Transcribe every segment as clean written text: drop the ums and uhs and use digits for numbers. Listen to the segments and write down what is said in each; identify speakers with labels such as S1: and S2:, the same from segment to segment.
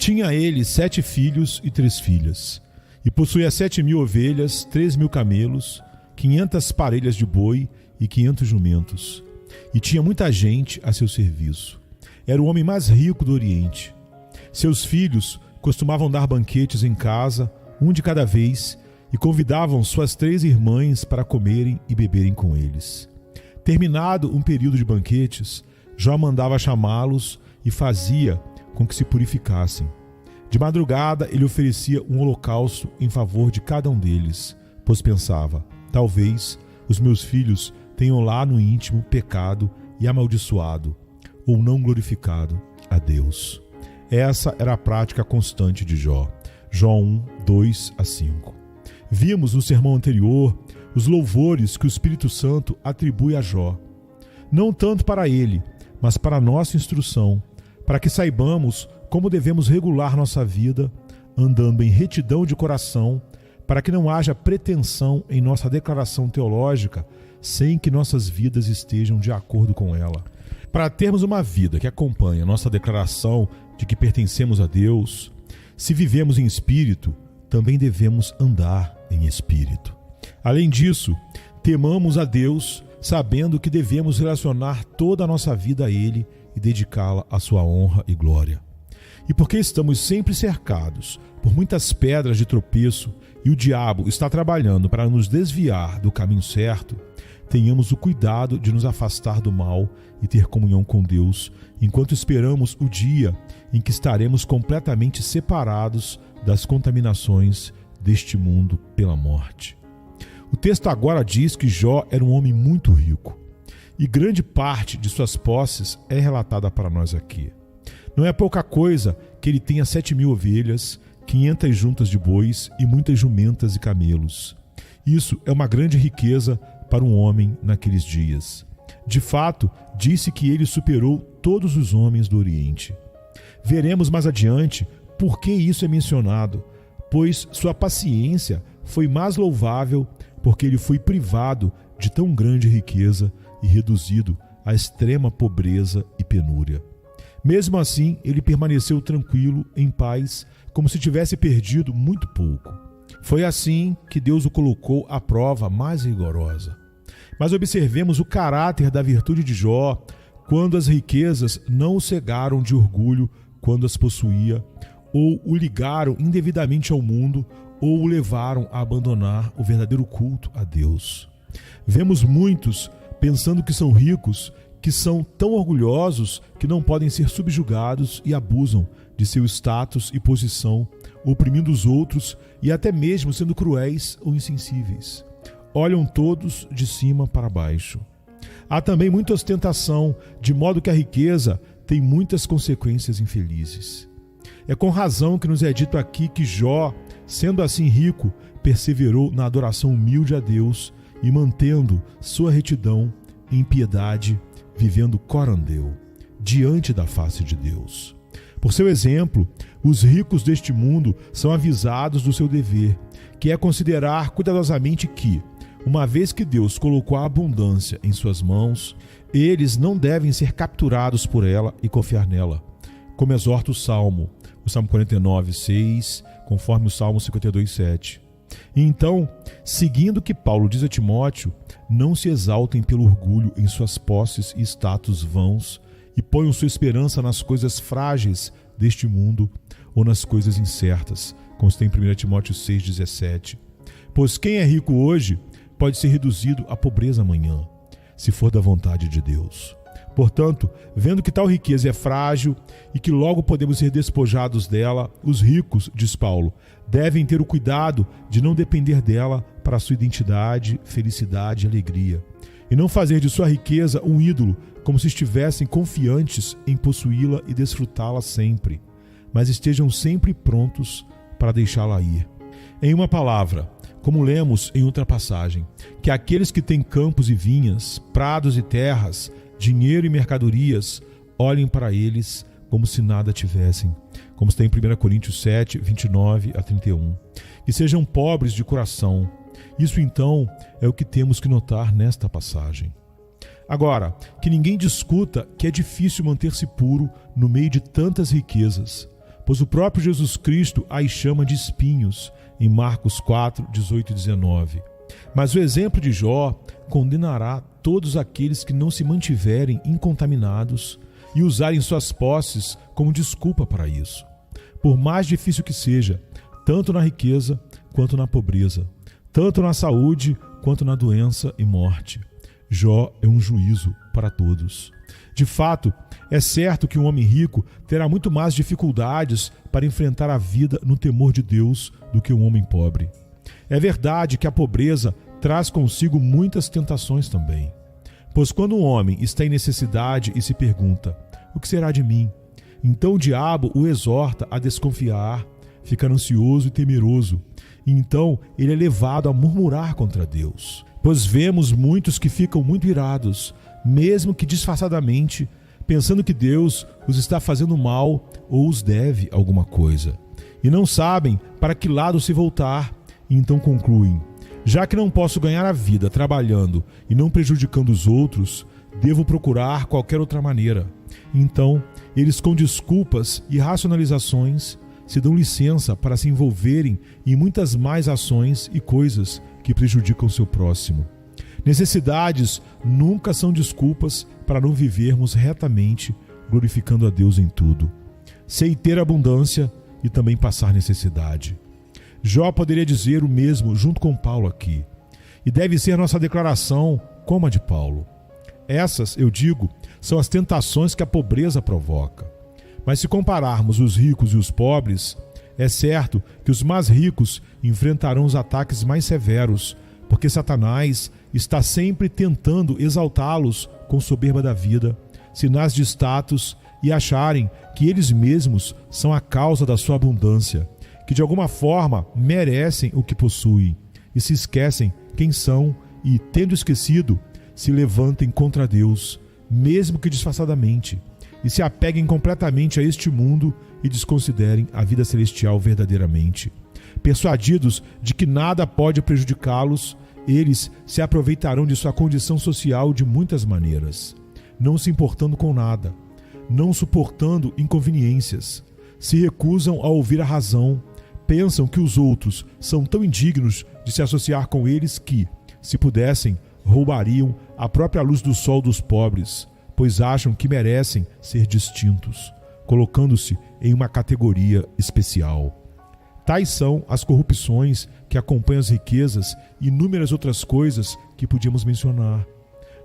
S1: Tinha ele 7 filhos e 3 filhas, e possuía 7.000 ovelhas, 3.000 camelos, 500 parelhas de boi e 500 jumentos. E tinha muita gente a seu serviço. Era o homem mais rico do Oriente. Seus filhos costumavam dar banquetes em casa, um de cada vez, e convidavam suas 3 irmãs para comerem e beberem com eles. Terminado um período de banquetes, Jó mandava chamá-los e fazia com que se purificassem. De madrugada ele oferecia um holocausto em favor de cada um deles, pois pensava: talvez os meus filhos tenham lá no íntimo pecado e amaldiçoado, ou não glorificado a Deus. Essa era a prática constante de Jó. Jó 1, 2 a 5. Vimos no sermão anterior os louvores que o Espírito Santo atribui a Jó, não tanto para ele, mas para a nossa instrução, para que saibamos como devemos regular nossa vida, andando em retidão de coração, para que não haja pretensão em nossa declaração teológica, sem que nossas vidas estejam de acordo com ela. Para termos uma vida que acompanha nossa declaração de que pertencemos a Deus, se vivemos em espírito, também devemos andar em espírito. Além disso, temamos a Deus, sabendo que devemos relacionar toda a nossa vida a Ele e dedicá-la à sua honra e glória. E porque estamos sempre cercados por muitas pedras de tropeço e o diabo está trabalhando para nos desviar do caminho certo, tenhamos o cuidado de nos afastar do mal e ter comunhão com Deus, enquanto esperamos o dia em que estaremos completamente separados das contaminações deste mundo pela morte. O texto agora diz que Jó era um homem muito rico, e grande parte de suas posses é relatada para nós aqui. Não é pouca coisa que ele tenha 7.000 ovelhas, 500 juntas de bois e muitas jumentas e camelos. Isso é uma grande riqueza para um homem naqueles dias. De fato, disse que ele superou todos os homens do Oriente. Veremos mais adiante por que isso é mencionado, pois sua paciência foi mais louvável porque ele foi privado de tão grande riqueza e reduzido à extrema pobreza e penúria. Mesmo assim, ele permaneceu tranquilo, em paz, como se tivesse perdido muito pouco. Foi assim que Deus o colocou à prova mais rigorosa. Mas observemos o caráter da virtude de Jó, quando as riquezas não o cegaram de orgulho quando as possuía, ou o ligaram indevidamente ao mundo, ou o levaram a abandonar o verdadeiro culto a Deus. Vemos muitos pensando que são ricos, que são tão orgulhosos que não podem ser subjugados e abusam de seu status e posição, oprimindo os outros e até mesmo sendo cruéis ou insensíveis. Olham todos de cima para baixo. Há também muita ostentação, de modo que a riqueza tem muitas consequências infelizes. É com razão que nos é dito aqui que Jó, sendo assim rico, perseverou na adoração humilde a Deus e mantendo sua retidão em piedade, vivendo corandeu, diante da face de Deus. Por seu exemplo, os ricos deste mundo são avisados do seu dever, que é considerar cuidadosamente que, uma vez que Deus colocou a abundância em suas mãos, eles não devem ser capturados por ela e confiar nela, como exorta o Salmo 49, 6, conforme o Salmo 52, 7. E então, seguindo o que Paulo diz a Timóteo, não se exaltem pelo orgulho em suas posses e status vãos e ponham sua esperança nas coisas frágeis deste mundo ou nas coisas incertas, como está em 1 Timóteo 6, 17. Pois quem é rico hoje pode ser reduzido à pobreza amanhã, se for da vontade de Deus. Portanto, vendo que tal riqueza é frágil e que logo podemos ser despojados dela, os ricos, diz Paulo, devem ter o cuidado de não depender dela para a sua identidade, felicidade e alegria, e não fazer de sua riqueza um ídolo, como se estivessem confiantes em possuí-la e desfrutá-la sempre, mas estejam sempre prontos para deixá-la ir. Em uma palavra, como lemos em outra passagem, que aqueles que têm campos e vinhas, prados e terras, dinheiro e mercadorias, olhem para eles como se nada tivessem, como está em 1 Coríntios 7, 29 a 31. E sejam pobres de coração. Isso então é o que temos que notar nesta passagem. Agora, que ninguém discuta que é difícil manter-se puro no meio de tantas riquezas, pois o próprio Jesus Cristo as chama de espinhos, em Marcos 4, 18 e 19. Mas o exemplo de Jó condenará todos aqueles que não se mantiverem incontaminados e usarem suas posses como desculpa para isso. Por mais difícil que seja, tanto na riqueza quanto na pobreza, tanto na saúde quanto na doença e morte, Jó é um juízo para todos. De fato, é certo que um homem rico terá muito mais dificuldades para enfrentar a vida no temor de Deus do que um homem pobre. É verdade que a pobreza traz consigo muitas tentações também. Pois quando um homem está em necessidade e se pergunta: o que será de mim? Então o diabo o exorta a desconfiar, ficar ansioso e temeroso. E então ele é levado a murmurar contra Deus. Pois vemos muitos que ficam muito irados, mesmo que disfarçadamente, pensando que Deus os está fazendo mal ou os deve alguma coisa. E não sabem para que lado se voltar, e então concluem: já que não posso ganhar a vida trabalhando e não prejudicando os outros, devo procurar qualquer outra maneira. Então, eles com desculpas e racionalizações se dão licença para se envolverem em muitas mais ações e coisas que prejudicam seu próximo. Necessidades nunca são desculpas para não vivermos retamente, glorificando a Deus em tudo. Sei ter abundância e também passar necessidade. Jó poderia dizer o mesmo junto com Paulo aqui. E deve ser nossa declaração como a de Paulo. Essas, eu digo, são as tentações que a pobreza provoca. Mas se compararmos os ricos e os pobres, é certo que os mais ricos enfrentarão os ataques mais severos, porque Satanás está sempre tentando exaltá-los com soberba da vida, sinais de status e acharem que eles mesmos são a causa da sua abundância, que de alguma forma merecem o que possuem e se esquecem quem são e, tendo esquecido, se levantem contra Deus, mesmo que disfarçadamente, e se apeguem completamente a este mundo e desconsiderem a vida celestial verdadeiramente. Persuadidos de que nada pode prejudicá-los, eles se aproveitarão de sua condição social de muitas maneiras, não se importando com nada, não suportando inconveniências, se recusam a ouvir a razão, pensam que os outros são tão indignos de se associar com eles que, se pudessem, roubariam a própria luz do sol dos pobres, pois acham que merecem ser distintos, colocando-se em uma categoria especial. Tais são as corrupções que acompanham as riquezas e inúmeras outras coisas que podíamos mencionar.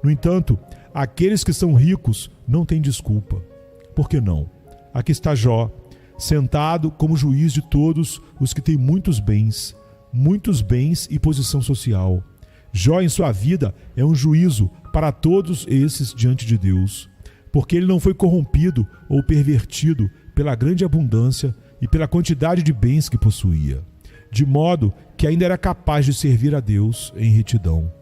S1: No entanto, aqueles que são ricos não têm desculpa. Por que não? Aqui está Jó, sentado como juiz de todos os que têm muitos bens e posição social. Jó em sua vida é um juízo para todos esses diante de Deus, porque ele não foi corrompido ou pervertido pela grande abundância e pela quantidade de bens que possuía, de modo que ainda era capaz de servir a Deus em retidão.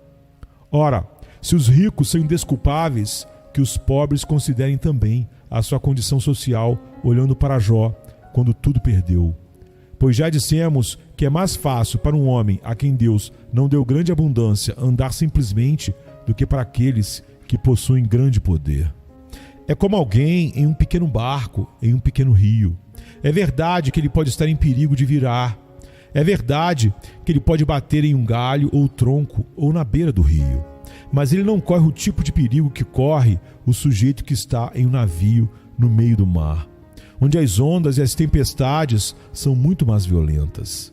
S1: Ora, se os ricos são indesculpáveis, que os pobres considerem também a sua condição social, olhando para Jó, quando tudo perdeu. Pois já dissemos que é mais fácil para um homem a quem Deus não deu grande abundância andar simplesmente do que para aqueles que possuem grande poder. É como alguém em um pequeno barco, em um pequeno rio. É verdade que ele pode estar em perigo de virar. É verdade que ele pode bater em um galho ou tronco ou na beira do rio. Mas ele não corre o tipo de perigo que corre o sujeito que está em um navio no meio do mar, onde as ondas e as tempestades são muito mais violentas.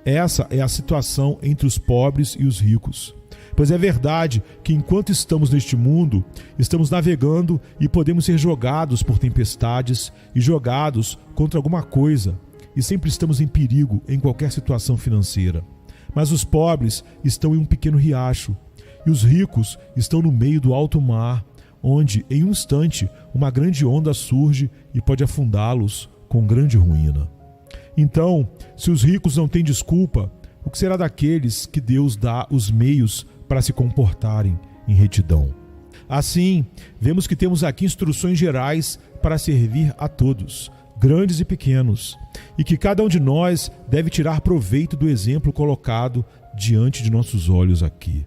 S1: Essa é a situação entre os pobres e os ricos. Pois é verdade que enquanto estamos neste mundo, estamos navegando e podemos ser jogados por tempestades e jogados contra alguma coisa, e sempre estamos em perigo em qualquer situação financeira. Mas os pobres estão em um pequeno riacho, e os ricos estão no meio do alto mar, onde, em um instante, uma grande onda surge e pode afundá-los com grande ruína. Então, se os ricos não têm desculpa, o que será daqueles que Deus dá os meios para se comportarem em retidão? Assim, vemos que temos aqui instruções gerais para servir a todos, grandes e pequenos, e que cada um de nós deve tirar proveito do exemplo colocado diante de nossos olhos aqui.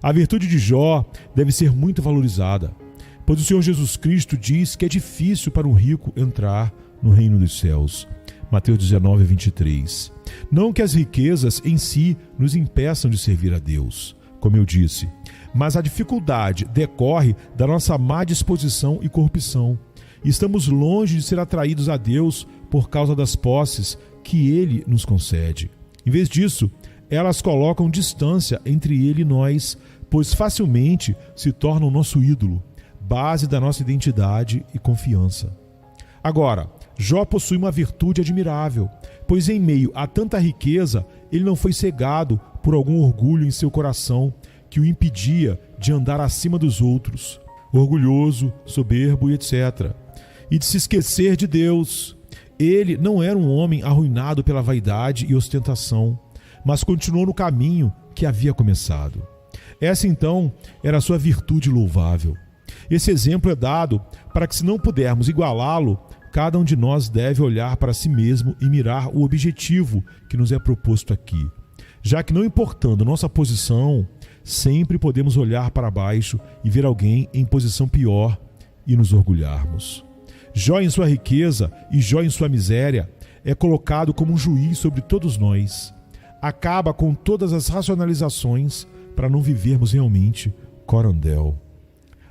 S1: A virtude de Jó deve ser muito valorizada, pois o Senhor Jesus Cristo diz que é difícil para um rico entrar no reino dos céus. Mateus 19, 23. Não que as riquezas em si nos impeçam de servir a Deus, como eu disse, mas a dificuldade decorre da nossa má disposição e corrupção. Estamos longe de ser atraídos a Deus por causa das posses que Ele nos concede. Em vez disso, elas colocam distância entre Ele e nós, pois facilmente se tornam nosso ídolo, base da nossa identidade e confiança. Agora, Jó possui uma virtude admirável, pois em meio a tanta riqueza, ele não foi cegado por algum orgulho em seu coração que o impedia de andar acima dos outros, orgulhoso, soberbo e etc., e de se esquecer de Deus. Ele não era um homem arruinado pela vaidade e ostentação, mas continuou no caminho que havia começado. Essa então era a sua virtude louvável. Esse exemplo é dado para que, se não pudermos igualá-lo, cada um de nós deve olhar para si mesmo e mirar o objetivo que nos é proposto aqui. Já que, não importando nossa posição, sempre podemos olhar para baixo e ver alguém em posição pior e nos orgulharmos. Jó em sua riqueza e Jó em sua miséria é colocado como um juiz sobre todos nós. Acaba com todas as racionalizações para não vivermos realmente corandel.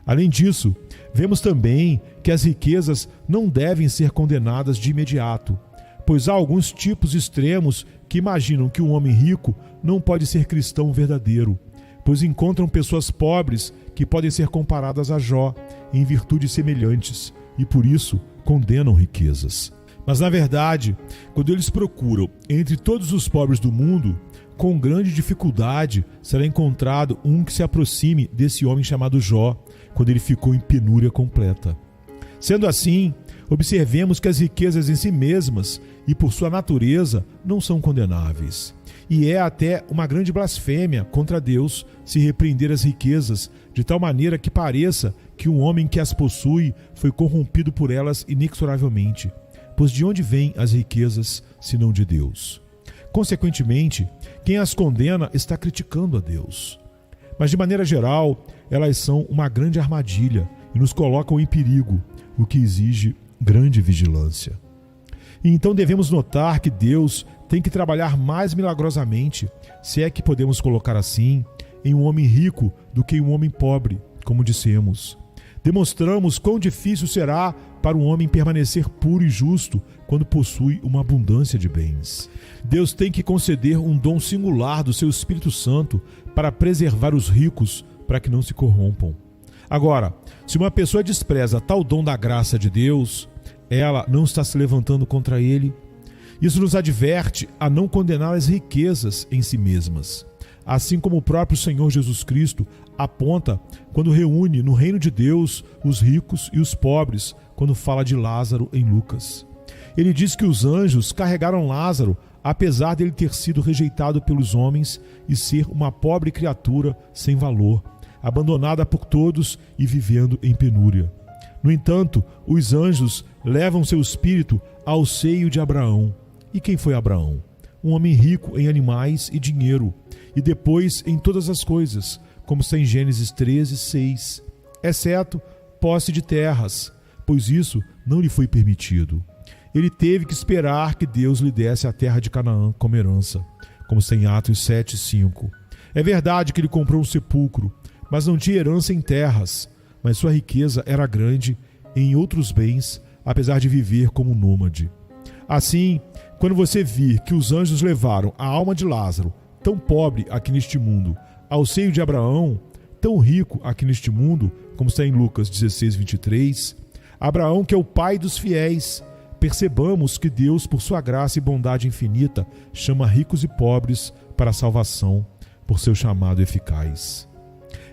S1: Além disso, vemos também que as riquezas não devem ser condenadas de imediato, pois há alguns tipos extremos que imaginam que um homem rico não pode ser cristão verdadeiro, pois encontram pessoas pobres que podem ser comparadas a Jó em virtudes semelhantes e por isso condenam riquezas. Mas na verdade, quando eles procuram entre todos os pobres do mundo, com grande dificuldade será encontrado um que se aproxime desse homem chamado Jó, quando ele ficou em penúria completa. Sendo assim, observemos que as riquezas em si mesmas e por sua natureza não são condenáveis. E é até uma grande blasfêmia contra Deus se repreender as riquezas, de tal maneira que pareça que um homem que as possui foi corrompido por elas inexoravelmente. Pois de onde vêm as riquezas, senão de Deus? Consequentemente, quem as condena está criticando a Deus. Mas de maneira geral, elas são uma grande armadilha e nos colocam em perigo, o que exige grande vigilância. E então devemos notar que Deus tem que trabalhar mais milagrosamente, se é que podemos colocar assim, em um homem rico do que em um homem pobre, como dissemos. Demonstramos quão difícil será para um homem permanecer puro e justo quando possui uma abundância de bens. Deus tem que conceder um dom singular do seu Espírito Santo para preservar os ricos, para que não se corrompam. Agora, se uma pessoa despreza tal dom da graça de Deus, ela não está se levantando contra ele. Isso nos adverte a não condenar as riquezas em si mesmas, assim como o próprio Senhor Jesus Cristo aponta quando reúne no reino de Deus os ricos e os pobres, quando fala de Lázaro em Lucas. Ele diz que os anjos carregaram Lázaro, apesar dele ter sido rejeitado pelos homens e ser uma pobre criatura sem valor, abandonada por todos e vivendo em penúria. No entanto, os anjos levam seu espírito ao seio de Abraão. E quem foi Abraão? Um homem rico em animais e dinheiro, e depois em todas as coisas, como está em Gênesis 13, 6, exceto posse de terras, pois isso não lhe foi permitido. Ele teve que esperar que Deus lhe desse a terra de Canaã como herança, como está em Atos 7, 5. É verdade que ele comprou um sepulcro, mas não tinha herança em terras, mas sua riqueza era grande em outros bens, apesar de viver como nômade. Assim, quando você vir que os anjos levaram a alma de Lázaro, tão pobre aqui neste mundo, ao seio de Abraão, tão rico aqui neste mundo, como está em Lucas 16, 23, Abraão, que é o pai dos fiéis, percebamos que Deus, por sua graça e bondade infinita, chama ricos e pobres para a salvação, por seu chamado eficaz.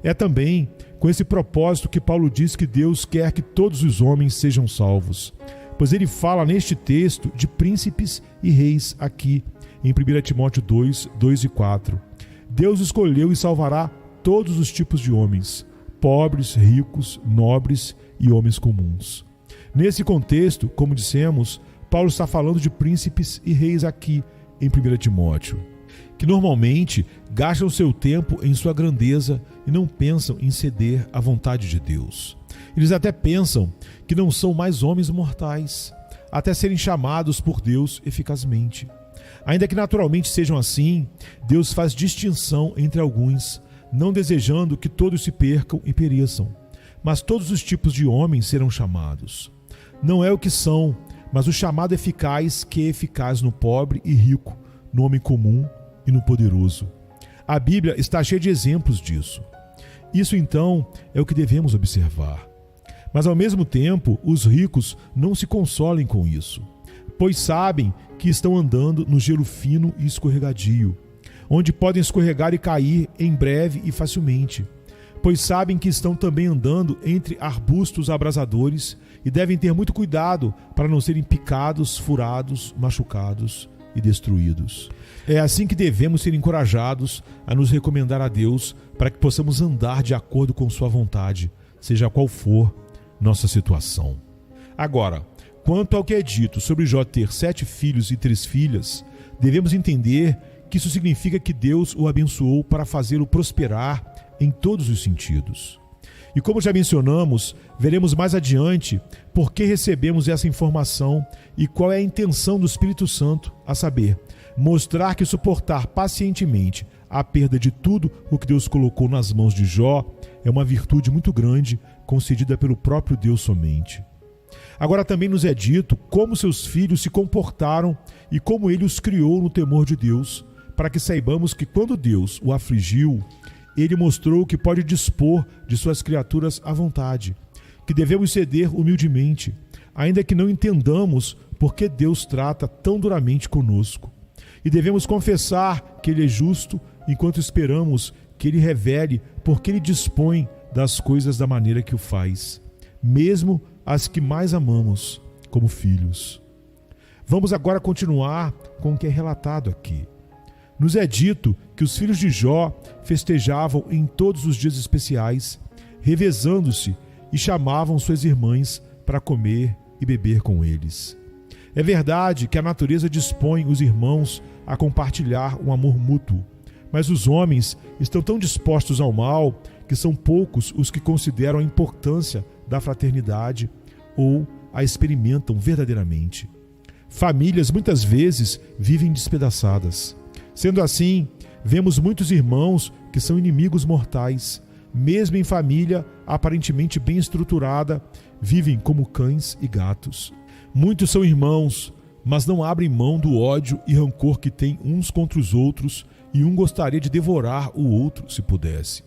S1: É também com esse propósito que Paulo diz que Deus quer que todos os homens sejam salvos, pois ele fala neste texto de príncipes e reis aqui, em 1 Timóteo 2, 2 e 4. Deus escolheu e salvará todos os tipos de homens, pobres, ricos, nobres e homens comuns. Nesse contexto, como dissemos, Paulo está falando de príncipes e reis aqui, em 1 Timóteo, que normalmente gastam seu tempo em sua grandeza e não pensam em ceder à vontade de Deus. Eles até pensam que não são mais homens mortais. até serem chamados por Deus eficazmente. Ainda que naturalmente sejam assim, Deus faz distinção entre alguns, não desejando que todos se percam e pereçam. Mas todos os tipos de homens serão chamados. Não é o que são, mas o chamado eficaz que é eficaz no pobre e rico, no homem comum e no poderoso. A Bíblia está cheia de exemplos disso. Isso então é o que devemos observar. Mas ao mesmo tempo, os ricos não se consolem com isso, pois sabem que estão andando no gelo fino e escorregadio, onde podem escorregar e cair em breve e facilmente, pois sabem que estão também andando entre arbustos abrasadores e devem ter muito cuidado para não serem picados, furados, machucados e destruídos. É assim que devemos ser encorajados a nos recomendar a Deus para que possamos andar de acordo com sua vontade, seja qual for nossa situação. Agora, quanto ao que é dito sobre Jó ter 7 filhos e 3 filhas, devemos entender que isso significa que Deus o abençoou para fazê-lo prosperar em todos os sentidos. E como já mencionamos, veremos mais adiante por que recebemos essa informação e qual é a intenção do Espírito Santo, a saber, mostrar que suportar pacientemente a perda de tudo o que Deus colocou nas mãos de Jó é uma virtude muito grande, concedida pelo próprio Deus somente. Agora também nos é dito como seus filhos se comportaram e como ele os criou no temor de Deus, para que saibamos que quando Deus o afligiu, ele mostrou que pode dispor de suas criaturas à vontade, que devemos ceder humildemente, ainda que não entendamos por que Deus trata tão duramente conosco. E devemos confessar que ele é justo enquanto esperamos que ele revele por que ele dispõe das coisas da maneira que o faz, mesmo as que mais amamos, como filhos. Vamos agora continuar com o que é relatado aqui. Nos é dito que os filhos de Jó festejavam em todos os dias especiais, revezando-se e chamavam suas irmãs para comer e beber com eles. É verdade que a natureza dispõe os irmãos a compartilhar um amor mútuo, mas os homens estão tão dispostos ao mal que são poucos os que consideram a importância da fraternidade ou a experimentam verdadeiramente. Famílias muitas vezes vivem despedaçadas. Sendo assim, vemos muitos irmãos que são inimigos mortais, mesmo em família aparentemente bem estruturada, vivem como cães e gatos. Muitos são irmãos, mas não abrem mão do ódio e rancor que têm uns contra os outros, e um gostaria de devorar o outro se pudesse.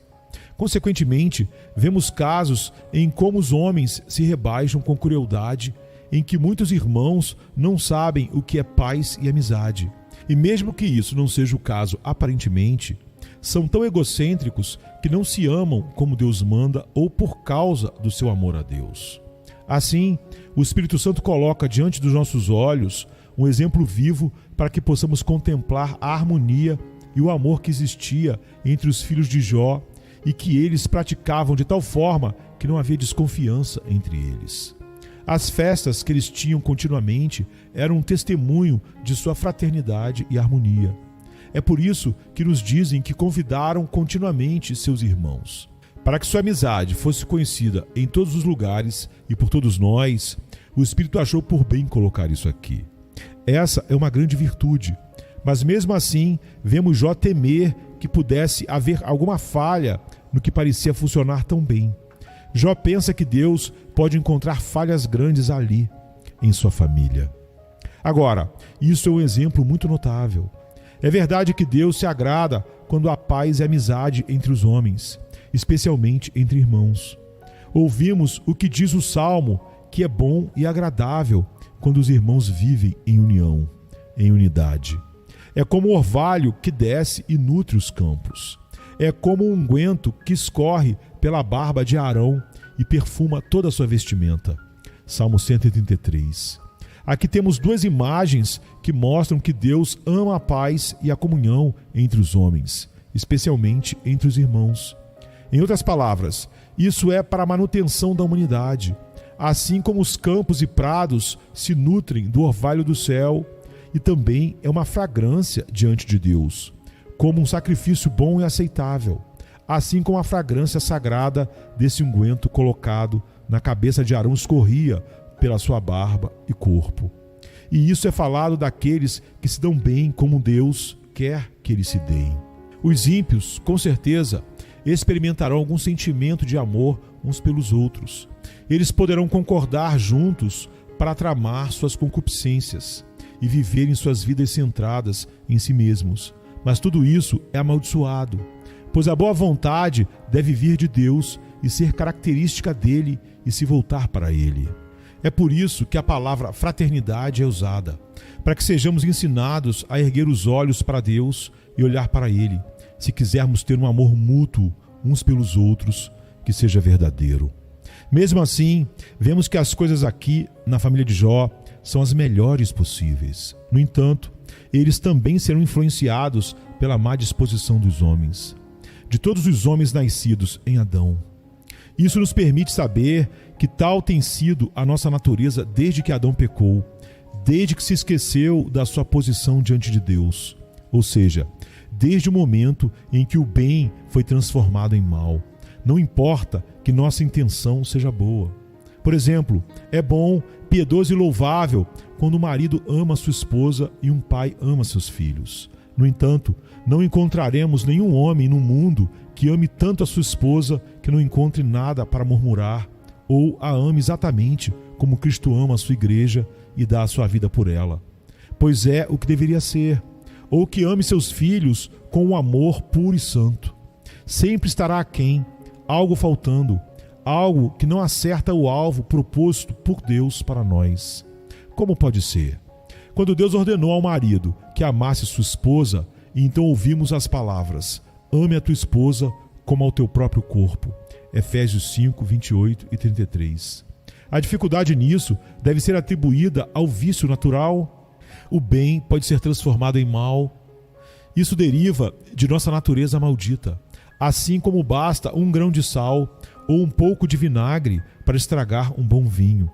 S1: Consequentemente, vemos casos em como os homens se rebaixam com crueldade, em que muitos irmãos não sabem o que é paz e amizade. E mesmo que isso não seja o caso aparentemente, são tão egocêntricos que não se amam como Deus manda ou por causa do seu amor a Deus. Assim, o Espírito Santo coloca diante dos nossos olhos um exemplo vivo para que possamos contemplar a harmonia e o amor que existia entre os filhos de Jó e que eles praticavam de tal forma que não havia desconfiança entre eles. As festas que eles tinham continuamente eram um testemunho de sua fraternidade e harmonia. É por isso que nos dizem que convidaram continuamente seus irmãos. Para que sua amizade fosse conhecida em todos os lugares e por todos nós, o Espírito achou por bem colocar isso aqui. Essa é uma grande virtude, mas mesmo assim vemos Jó temer que pudesse haver alguma falha no que parecia funcionar tão bem. Jó pensa que Deus pode encontrar falhas grandes ali, em sua família. Agora, isso é um exemplo muito notável. É verdade que Deus se agrada quando há paz e amizade entre os homens, especialmente entre irmãos. Ouvimos o que diz o Salmo, que é bom e agradável quando os irmãos vivem em união, em unidade. É como o orvalho que desce e nutre os campos. É como um unguento que escorre pela barba de Arão e perfuma toda a sua vestimenta. Salmo 133. Aqui temos duas imagens que mostram que Deus ama a paz e a comunhão entre os homens, especialmente entre os irmãos. Em outras palavras, isso é para a manutenção da humanidade, assim como os campos e prados se nutrem do orvalho do céu, e também é uma fragrância diante de Deus, como um sacrifício bom e aceitável, assim como a fragrância sagrada desse unguento colocado na cabeça de Arão escorria pela sua barba e corpo. E isso é falado daqueles que se dão bem como Deus quer que eles se deem. Os ímpios, com certeza, experimentarão algum sentimento de amor uns pelos outros. Eles poderão concordar juntos para tramar suas concupiscências e viverem suas vidas centradas em si mesmos. Mas tudo isso é amaldiçoado, pois a boa vontade deve vir de Deus e ser característica dele e se voltar para ele. É por isso que a palavra fraternidade é usada, para que sejamos ensinados a erguer os olhos para Deus e olhar para ele, se quisermos ter um amor mútuo uns pelos outros que seja verdadeiro. Mesmo assim, vemos que as coisas aqui na família de Jó são as melhores possíveis. No entanto, eles também serão influenciados pela má disposição dos homens, de todos os homens nascidos em Adão. Isso nos permite saber que tal tem sido a nossa natureza desde que Adão pecou, desde que se esqueceu da sua posição diante de Deus, ou seja, desde o momento em que o bem foi transformado em mal. Não importa que nossa intenção seja boa. Por exemplo, é bom, piedoso e louvável quando o marido ama sua esposa e um pai ama seus filhos. No entanto, não encontraremos nenhum homem no mundo que ame tanto a sua esposa que não encontre nada para murmurar, ou a ame exatamente como Cristo ama a sua igreja e dá a sua vida por ela. Pois é o que deveria ser. Ou que ame seus filhos com um amor puro e santo. Sempre estará aquém, algo faltando, algo que não acerta o alvo proposto por Deus para nós. Como pode ser? Quando Deus ordenou ao marido que amasse sua esposa, e então ouvimos as palavras: ame a tua esposa como ao teu próprio corpo. Efésios 5, 28 e 33. A dificuldade nisso deve ser atribuída ao vício natural. O bem pode ser transformado em mal. Isso deriva de nossa natureza maldita. Assim como basta um grão de sal ou um pouco de vinagre para estragar um bom vinho.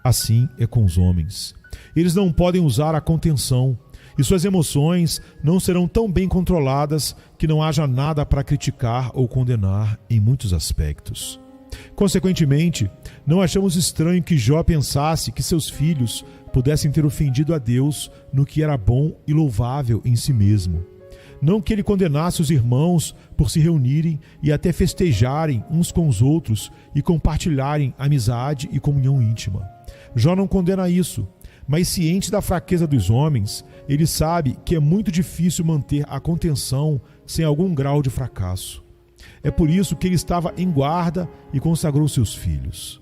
S1: Assim é com os homens. Eles não podem usar a contenção, e suas emoções não serão tão bem controladas que não haja nada para criticar ou condenar em muitos aspectos. Consequentemente, não achamos estranho que Jó pensasse que seus filhos pudessem ter ofendido a Deus no que era bom e louvável em si mesmo. Não que ele condenasse os irmãos por se reunirem e até festejarem uns com os outros e compartilharem amizade e comunhão íntima. Jó não condena isso, mas ciente da fraqueza dos homens, ele sabe que é muito difícil manter a contenção sem algum grau de fracasso. É por isso que ele estava em guarda e consagrou seus filhos.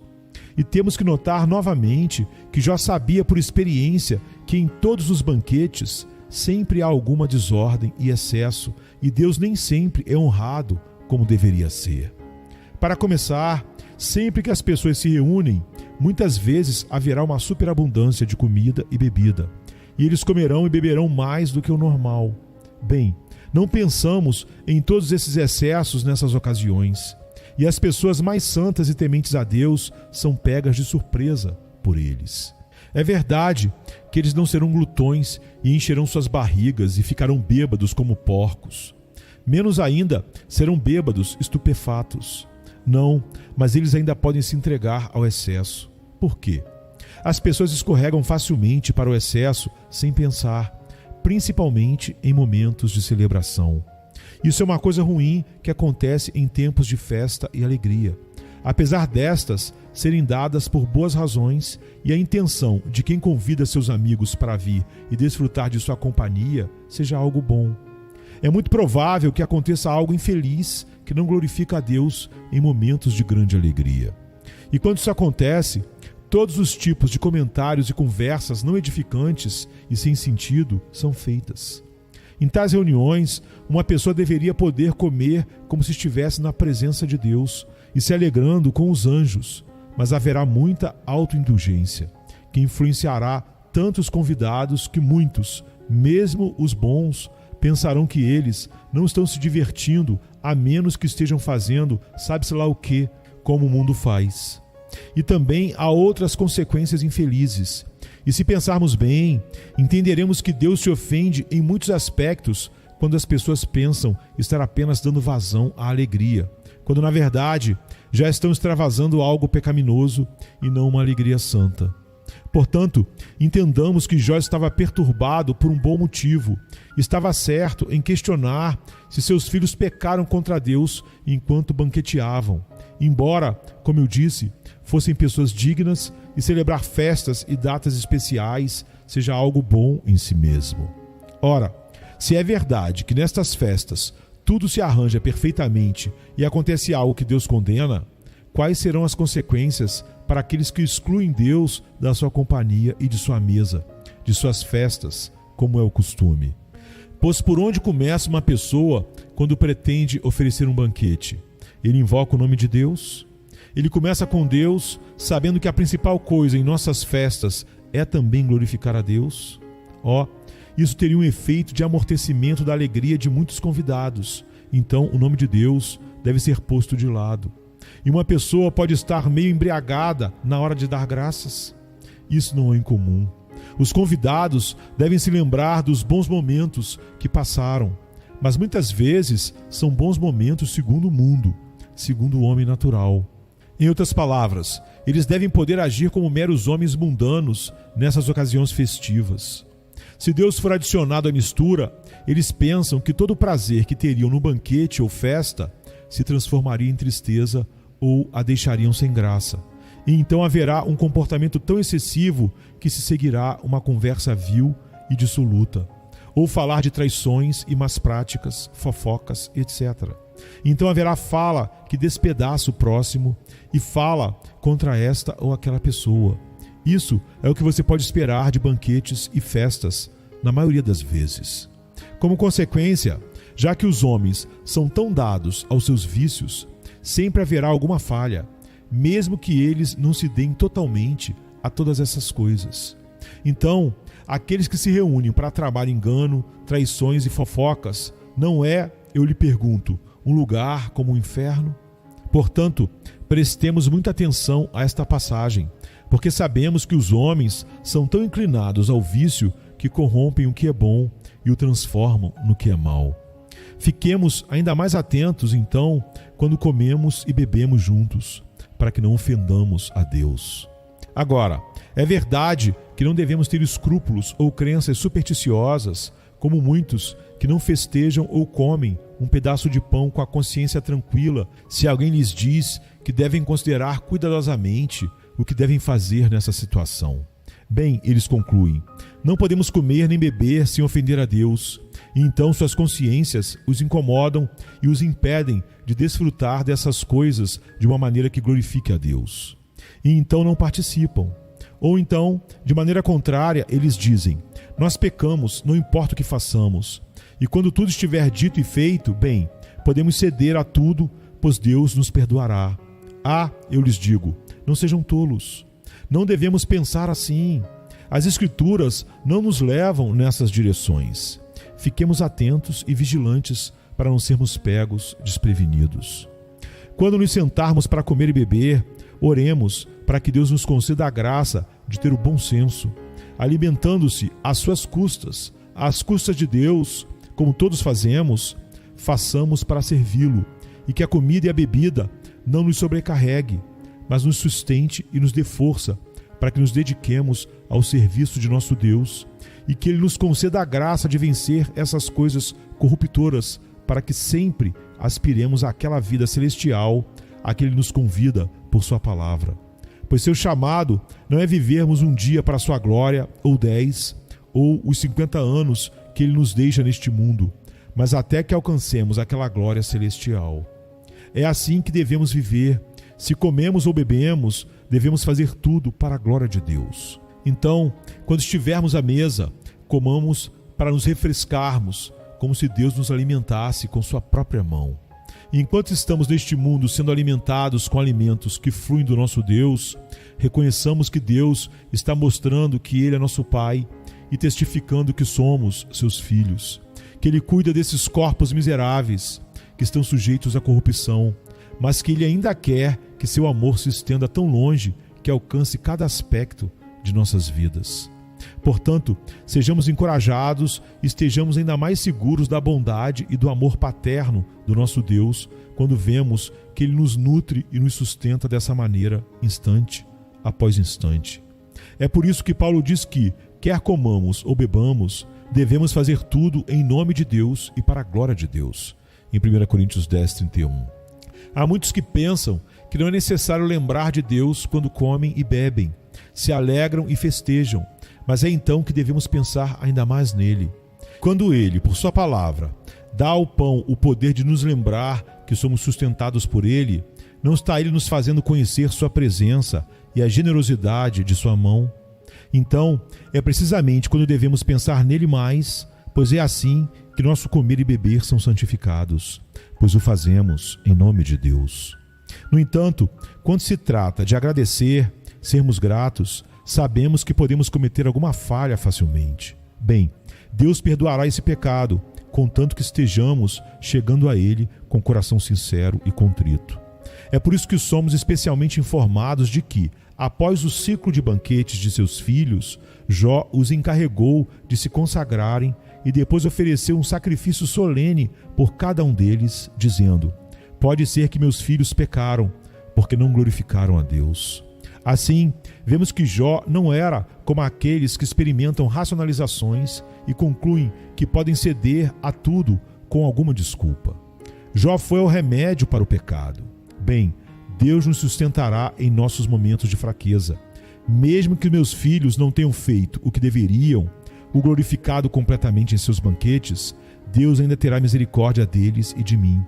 S1: E temos que notar novamente que Jó sabia por experiência que em todos os banquetes sempre há alguma desordem e excesso, e Deus nem sempre é honrado como deveria ser. Para começar, sempre que as pessoas se reúnem, muitas vezes haverá uma superabundância de comida e bebida, e eles comerão e beberão mais do que o normal. Bem, não pensamos em todos esses excessos nessas ocasiões, e as pessoas mais santas e tementes a Deus são pegas de surpresa por eles. É verdade que eles não serão glutões e encherão suas barrigas e ficarão bêbados como porcos. Menos ainda, serão bêbados estupefatos. Não, mas eles ainda podem se entregar ao excesso. Por quê? As pessoas escorregam facilmente para o excesso sem pensar, principalmente em momentos de celebração. Isso é uma coisa ruim que acontece em tempos de festa e alegria. Apesar destas serem dadas por boas razões e a intenção de quem convida seus amigos para vir e desfrutar de sua companhia seja algo bom. É muito provável que aconteça algo infeliz que não glorifica a Deus em momentos de grande alegria. E quando isso acontece, todos os tipos de comentários e conversas não edificantes e sem sentido são feitas. Em tais reuniões, uma pessoa deveria poder comer como se estivesse na presença de Deus e se alegrando com os anjos, mas haverá muita autoindulgência, que influenciará tantos convidados que muitos, mesmo os bons, pensarão que eles não estão se divertindo a menos que estejam fazendo sabe-se lá o que, como o mundo faz. E também há outras consequências infelizes. E se pensarmos bem, entenderemos que Deus se ofende em muitos aspectos quando as pessoas pensam estar apenas dando vazão à alegria, quando na verdade já estão extravasando algo pecaminoso e não uma alegria santa. Portanto, entendamos que Jó estava perturbado por um bom motivo. Estava certo em questionar se seus filhos pecaram contra Deus enquanto banqueteavam. Embora, como eu disse, fossem pessoas dignas e celebrar festas e datas especiais seja algo bom em si mesmo. Ora, se é verdade que nestas festas tudo se arranja perfeitamente e acontece algo que Deus condena, quais serão as consequências para aqueles que excluem Deus da sua companhia e de sua mesa, de suas festas, como é o costume? Pois por onde começa uma pessoa quando pretende oferecer um banquete? Ele invoca o nome de Deus? Ele começa com Deus, sabendo que a principal coisa em nossas festas é também glorificar a Deus? Isso teria um efeito de amortecimento da alegria de muitos convidados. Então o nome de Deus deve ser posto de lado. E uma pessoa pode estar meio embriagada na hora de dar graças. Isso não é incomum. Os convidados devem se lembrar dos bons momentos que passaram, mas muitas vezes são bons momentos segundo o mundo, segundo o homem natural. Em outras palavras, eles devem poder agir como meros homens mundanos nessas ocasiões festivas. Se Deus for adicionado à mistura, eles pensam que todo o prazer que teriam no banquete ou festa se transformaria em tristeza ou a deixariam sem graça. E então haverá um comportamento tão excessivo que se seguirá uma conversa vil e dissoluta, ou falar de traições e más práticas, fofocas, etc. Então haverá fala que despedaça o próximo e fala contra esta ou aquela pessoa. Isso é o que você pode esperar de banquetes e festas, na maioria das vezes. Como consequência, já que os homens são tão dados aos seus vícios, sempre haverá alguma falha, mesmo que eles não se deem totalmente a todas essas coisas. Então, aqueles que se reúnem para tramar engano, traições e fofocas, não é, eu lhe pergunto, um lugar como o inferno? Portanto, prestemos muita atenção a esta passagem, porque sabemos que os homens são tão inclinados ao vício que corrompem o que é bom e o transformam no que é mal. Fiquemos ainda mais atentos, então, quando comemos e bebemos juntos, para que não ofendamos a Deus. Agora, é verdade que não devemos ter escrúpulos ou crenças supersticiosas, como muitos que não festejam ou comem um pedaço de pão com a consciência tranquila se alguém lhes diz que devem considerar cuidadosamente o que devem fazer nessa situação. Bem, eles concluem, não podemos comer nem beber sem ofender a Deus. E então suas consciências os incomodam e os impedem de desfrutar dessas coisas de uma maneira que glorifique a Deus. E então não participam. Ou então, de maneira contrária, eles dizem, nós pecamos, não importa o que façamos. E quando tudo estiver dito e feito, bem, podemos ceder a tudo, pois Deus nos perdoará. Eu lhes digo, não sejam tolos. Não devemos pensar assim. As Escrituras não nos levam nessas direções. Fiquemos atentos e vigilantes para não sermos pegos desprevenidos. Quando nos sentarmos para comer e beber, oremos para que Deus nos conceda a graça de ter o bom senso, alimentando-se às suas custas, às custas de Deus, como todos fazemos, façamos para servi-lo, e que a comida e a bebida não nos sobrecarregue, mas nos sustente e nos dê força para que nos dediquemos ao serviço de nosso Deus e que Ele nos conceda a graça de vencer essas coisas corruptoras para que sempre aspiremos àquela vida celestial a que Ele nos convida por Sua palavra. Pois seu chamado não é vivermos um dia para a Sua glória, ou 10, ou os 50 anos que Ele nos deixa neste mundo, mas até que alcancemos aquela glória celestial. É assim que devemos viver. Se comemos ou bebemos, devemos fazer tudo para a glória de Deus. Então, quando estivermos à mesa, comamos para nos refrescarmos, como se Deus nos alimentasse com sua própria mão. E enquanto estamos neste mundo sendo alimentados com alimentos que fluem do nosso Deus, reconheçamos que Deus está mostrando que Ele é nosso Pai e testificando que somos seus filhos, que Ele cuida desses corpos miseráveis que estão sujeitos à corrupção, mas que Ele ainda quer que seu amor se estenda tão longe que alcance cada aspecto de nossas vidas. Portanto, sejamos encorajados e estejamos ainda mais seguros da bondade e do amor paterno do nosso Deus quando vemos que Ele nos nutre e nos sustenta dessa maneira, instante após instante. É por isso que Paulo diz que, quer comamos ou bebamos, devemos fazer tudo em nome de Deus e para a glória de Deus. Em 1 Coríntios 10, 31. Há muitos que pensam que não é necessário lembrar de Deus quando comem e bebem, se alegram e festejam, mas é então que devemos pensar ainda mais nele. Quando ele, por sua palavra, dá ao pão o poder de nos lembrar que somos sustentados por ele, não está ele nos fazendo conhecer sua presença e a generosidade de sua mão? Então, é precisamente quando devemos pensar nele mais, pois é assim que nosso comer e beber são santificados, pois o fazemos em nome de Deus. No entanto, quando se trata de agradecer, sermos gratos, sabemos que podemos cometer alguma falha facilmente. Bem, Deus perdoará esse pecado, contanto que estejamos chegando a Ele com coração sincero e contrito. É por isso que somos especialmente informados de que, após o ciclo de banquetes de seus filhos, Jó os encarregou de se consagrarem e depois ofereceu um sacrifício solene por cada um deles, dizendo: pode ser que meus filhos pecaram, porque não glorificaram a Deus. Assim, vemos que Jó não era como aqueles que experimentam racionalizações e concluem que podem ceder a tudo com alguma desculpa. Jó foi o remédio para o pecado. Bem, Deus nos sustentará em nossos momentos de fraqueza. Mesmo que meus filhos não tenham feito o que deveriam, o glorificado completamente em seus banquetes, Deus ainda terá misericórdia deles e de mim.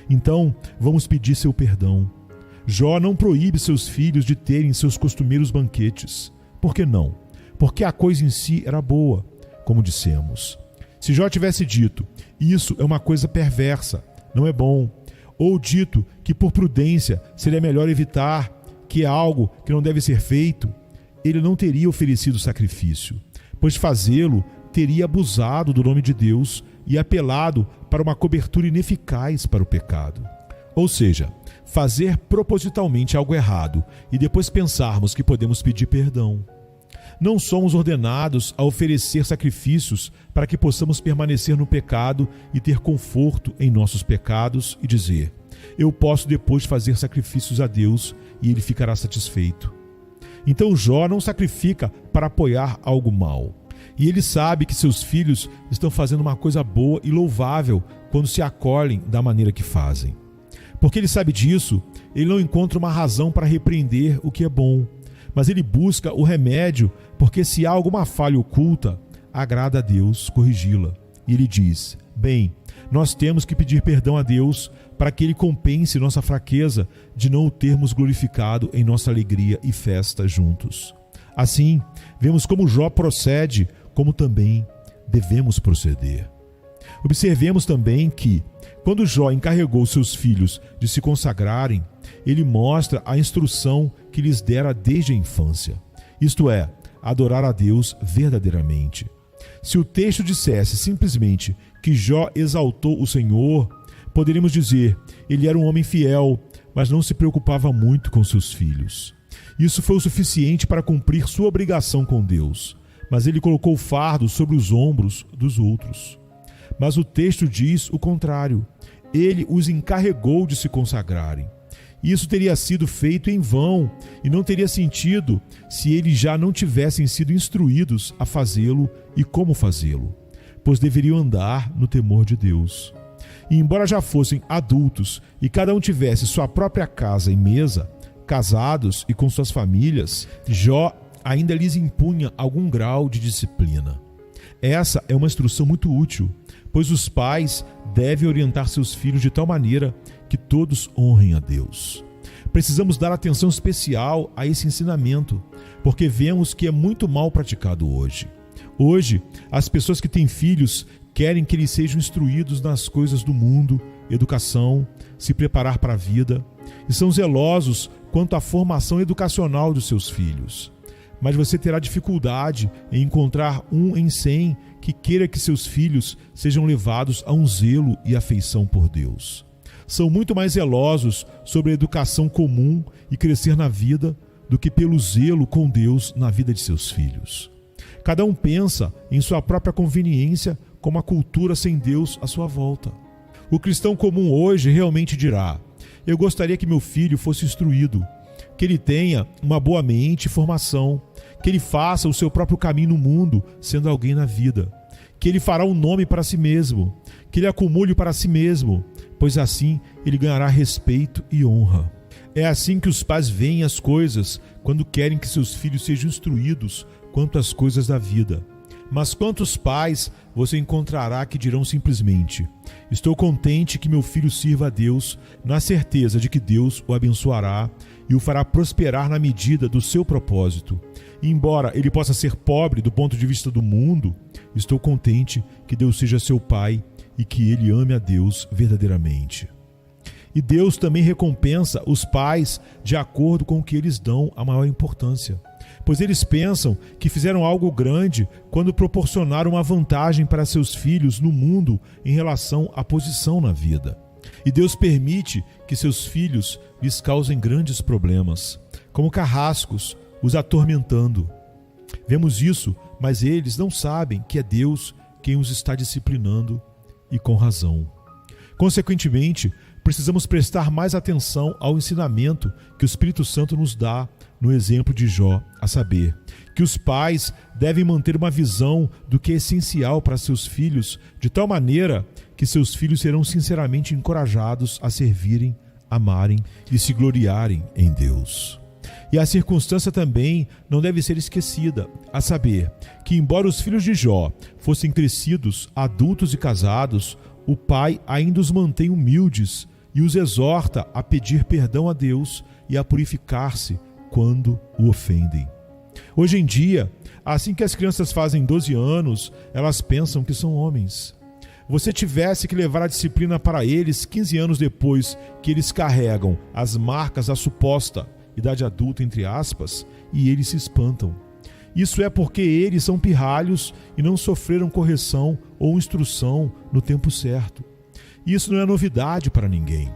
S1: Então, vamos pedir seu perdão. Jó não proíbe seus filhos de terem seus costumeiros banquetes. Por que não? Porque a coisa em si era boa, como dissemos. Se Jó tivesse dito, isso é uma coisa perversa, não é bom, ou dito que por prudência seria melhor evitar, que é algo que não deve ser feito, ele não teria oferecido sacrifício, pois fazê-lo teria abusado do nome de Deus e apelado para uma cobertura ineficaz para o pecado. Ou seja, fazer propositalmente algo errado e depois pensarmos que podemos pedir perdão. Não somos ordenados a oferecer sacrifícios para que possamos permanecer no pecado e ter conforto em nossos pecados e dizer: eu posso depois fazer sacrifícios a Deus e Ele ficará satisfeito. Então Jó não sacrifica para apoiar algo mal. E ele sabe que seus filhos estão fazendo uma coisa boa e louvável quando se acolhem da maneira que fazem. Porque ele sabe disso, ele não encontra uma razão para repreender o que é bom, mas ele busca o remédio, porque se há alguma falha oculta, agrada a Deus corrigi-la. E ele diz: bem, nós temos que pedir perdão a Deus para que Ele compense nossa fraqueza de não o termos glorificado em nossa alegria e festa juntos. Assim, vemos como Jó procede, como também devemos proceder. Observemos também que, quando Jó encarregou seus filhos de se consagrarem, ele mostra a instrução que lhes dera desde a infância, isto é, adorar a Deus verdadeiramente. Se o texto dissesse simplesmente que Jó exaltou o Senhor, poderíamos dizer: ele era um homem fiel, mas não se preocupava muito com seus filhos. Isso foi o suficiente para cumprir sua obrigação com Deus, mas ele colocou o fardo sobre os ombros dos outros. Mas o texto diz o contrário: ele os encarregou de se consagrarem. Isso teria sido feito em vão e não teria sentido se eles já não tivessem sido instruídos a fazê-lo e como fazê-lo, pois deveriam andar no temor de Deus. E embora já fossem adultos e cada um tivesse sua própria casa e mesa, casados e com suas famílias, Jó ainda lhes impunha algum grau de disciplina. Essa é uma instrução muito útil, pois os pais devem orientar seus filhos de tal maneira que todos honrem a Deus. Precisamos dar atenção especial a esse ensinamento, porque vemos que é muito mal praticado hoje. Hoje, as pessoas que têm filhos querem que eles sejam instruídos nas coisas do mundo, educação, se preparar para a vida, e são zelosos quanto à formação educacional dos seus filhos. Mas você terá dificuldade em encontrar um em 100 que queira que seus filhos sejam levados a um zelo e afeição por Deus. São muito mais zelosos sobre a educação comum e crescer na vida do que pelo zelo com Deus na vida de seus filhos. Cada um pensa em sua própria conveniência, como a cultura sem Deus à sua volta. O cristão comum hoje realmente dirá: eu gostaria que meu filho fosse instruído, que ele tenha uma boa mente e formação, que ele faça o seu próprio caminho no mundo, sendo alguém na vida, que ele fará um nome para si mesmo, que ele acumule para si mesmo, pois assim ele ganhará respeito e honra. É assim que os pais veem as coisas quando querem que seus filhos sejam instruídos quanto às coisas da vida. Mas quantos pais você encontrará que dirão simplesmente: estou contente que meu filho sirva a Deus, na certeza de que Deus o abençoará e o fará prosperar na medida do seu propósito. E embora ele possa ser pobre do ponto de vista do mundo, estou contente que Deus seja seu pai e que ele ame a Deus verdadeiramente. E Deus também recompensa os pais de acordo com o que eles dão a maior importância, pois eles pensam que fizeram algo grande quando proporcionaram uma vantagem para seus filhos no mundo em relação à posição na vida. E Deus permite que seus filhos lhes causem grandes problemas, como carrascos, os atormentando. Vemos isso, mas eles não sabem que é Deus quem os está disciplinando, e com razão. Consequentemente, precisamos prestar mais atenção ao ensinamento que o Espírito Santo nos dá no exemplo de Jó, a saber, que os pais devem manter uma visão do que é essencial para seus filhos, de tal maneira que seus filhos serão sinceramente encorajados a servirem, amarem e se gloriarem em Deus. E a circunstância também não deve ser esquecida, a saber, que embora os filhos de Jó fossem crescidos, adultos e casados, o pai ainda os mantém humildes e os exorta a pedir perdão a Deus e a purificar-se quando o ofendem. Hoje em dia, assim que as crianças fazem 12 anos, elas pensam que são homens. Você tivesse que levar a disciplina para eles 15 anos depois que eles carregam as marcas da suposta idade adulta, entre aspas, e eles se espantam. Isso é porque eles são pirralhos e não sofreram correção ou instrução no tempo certo. Isso não é novidade para ninguém.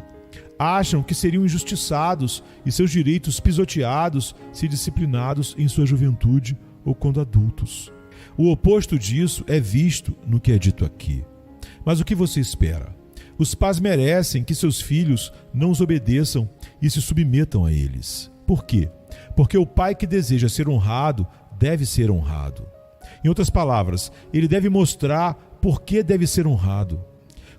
S1: Acham que seriam injustiçados e seus direitos pisoteados se disciplinados em sua juventude ou quando adultos. O oposto disso é visto no que é dito aqui. Mas o que você espera? Os pais merecem que seus filhos não os obedeçam e se submetam a eles. Por quê? Porque o pai que deseja ser honrado deve ser honrado. Em outras palavras, ele deve mostrar por que deve ser honrado.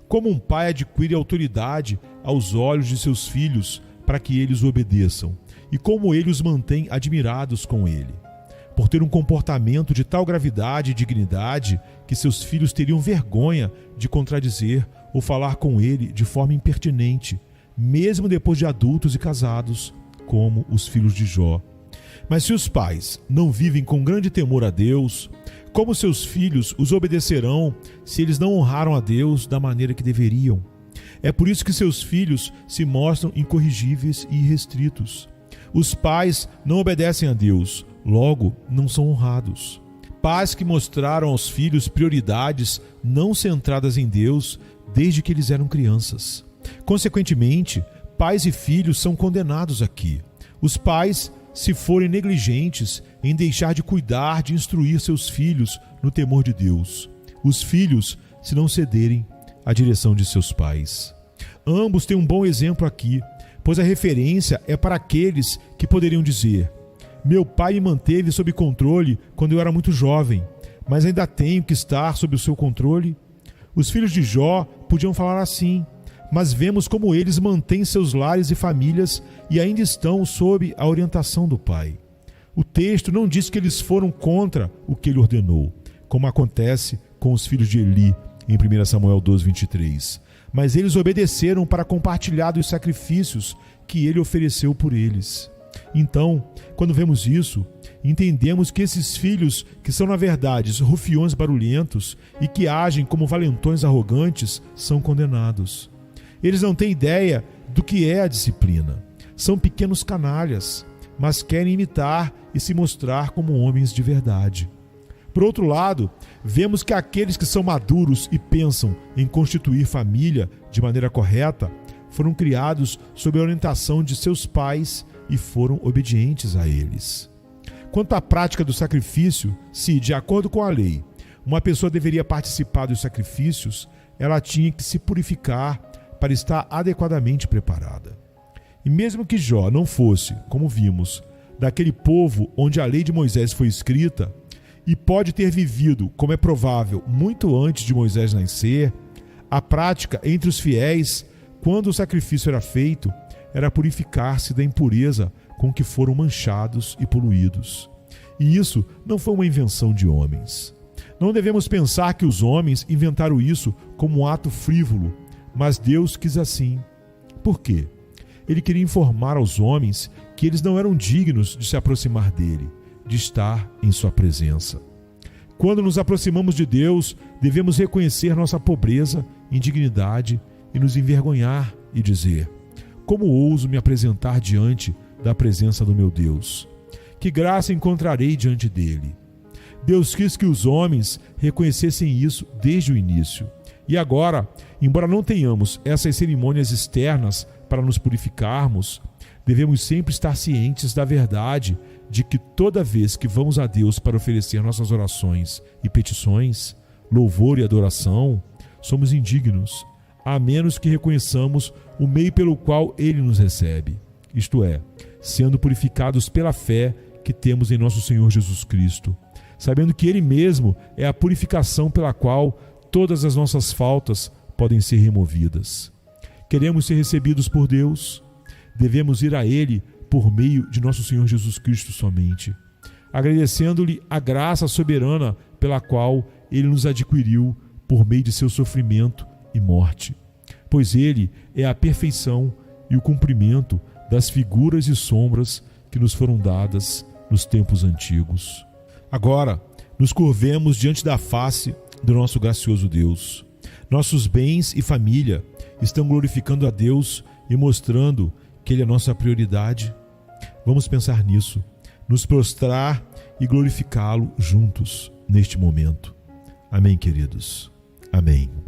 S1: Como um pai adquire autoridade aos olhos de seus filhos para que eles o obedeçam, e como ele os mantém admirados com ele. Por ter um comportamento de tal gravidade e dignidade que seus filhos teriam vergonha de contradizer ou falar com ele de forma impertinente, mesmo depois de adultos e casados, como os filhos de Jó. Mas se os pais não vivem com grande temor a Deus, como seus filhos os obedecerão se eles não honraram a Deus da maneira que deveriam? É por isso que seus filhos se mostram incorrigíveis e irrestritos. Os pais não obedecem a Deus, logo não são honrados. Pais que mostraram aos filhos prioridades não centradas em Deus desde que eles eram crianças. Consequentemente, pais e filhos são condenados aqui. Os pais, se forem negligentes em deixar de cuidar, de instruir seus filhos no temor de Deus. Os filhos, se não cederem à direção de seus pais. Ambos têm um bom exemplo aqui, pois a referência é para aqueles que poderiam dizer: meu pai me manteve sob controle quando eu era muito jovem, mas ainda tenho que estar sob o seu controle. Os filhos de Jó podiam falar assim, mas vemos como eles mantêm seus lares e famílias e ainda estão sob a orientação do pai. O texto não diz que eles foram contra o que ele ordenou, como acontece com os filhos de Eli em 1 Samuel 12:23. Mas eles obedeceram para compartilhar dos sacrifícios que ele ofereceu por eles. Então, quando vemos isso, entendemos que esses filhos, que são na verdade rufiões barulhentos e que agem como valentões arrogantes, são condenados. Eles não têm ideia do que é a disciplina. São pequenos canalhas, mas querem imitar e se mostrar como homens de verdade. Por outro lado, vemos que aqueles que são maduros e pensam em constituir família de maneira correta, foram criados sob a orientação de seus pais e foram obedientes a eles. Quanto à prática do sacrifício, se, de acordo com a lei, uma pessoa deveria participar dos sacrifícios, ela tinha que se purificar para estar adequadamente preparada. E mesmo que Jó não fosse, como vimos, daquele povo onde a lei de Moisés foi escrita e pode ter vivido, como é provável, muito antes de Moisés nascer, a prática entre os fiéis, quando o sacrifício era feito, era purificar-se da impureza com que foram manchados e poluídos. E isso não foi uma invenção de homens. Não devemos pensar que os homens inventaram isso como um ato frívolo, mas Deus quis assim. Por quê? Ele queria informar aos homens que eles não eram dignos de se aproximar dele, de estar em sua presença. Quando nos aproximamos de Deus, devemos reconhecer nossa pobreza, indignidade e nos envergonhar e dizer: como ouso me apresentar diante da presença do meu Deus? Que graça encontrarei diante dele? Deus quis que os homens reconhecessem isso desde o início. E agora, embora não tenhamos essas cerimônias externas para nos purificarmos, devemos sempre estar cientes da verdade de que toda vez que vamos a Deus para oferecer nossas orações e petições, louvor e adoração, somos indignos, a menos que reconheçamos o meio pelo qual Ele nos recebe, isto é, sendo purificados pela fé que temos em nosso Senhor Jesus Cristo, sabendo que Ele mesmo é a purificação pela qual todas as nossas faltas podem ser removidas. Queremos ser recebidos por Deus? Devemos ir a Ele por meio de nosso Senhor Jesus Cristo somente, agradecendo-lhe a graça soberana pela qual Ele nos adquiriu por meio de seu sofrimento e morte, pois Ele é a perfeição e o cumprimento das figuras e sombras que nos foram dadas nos tempos antigos. Agora, nos curvemos diante da face do nosso gracioso Deus. Nossos bens e família estão glorificando a Deus e mostrando que Ele é nossa prioridade. Vamos pensar nisso, nos prostrar e glorificá-lo juntos neste momento. Amém, queridos? Amém.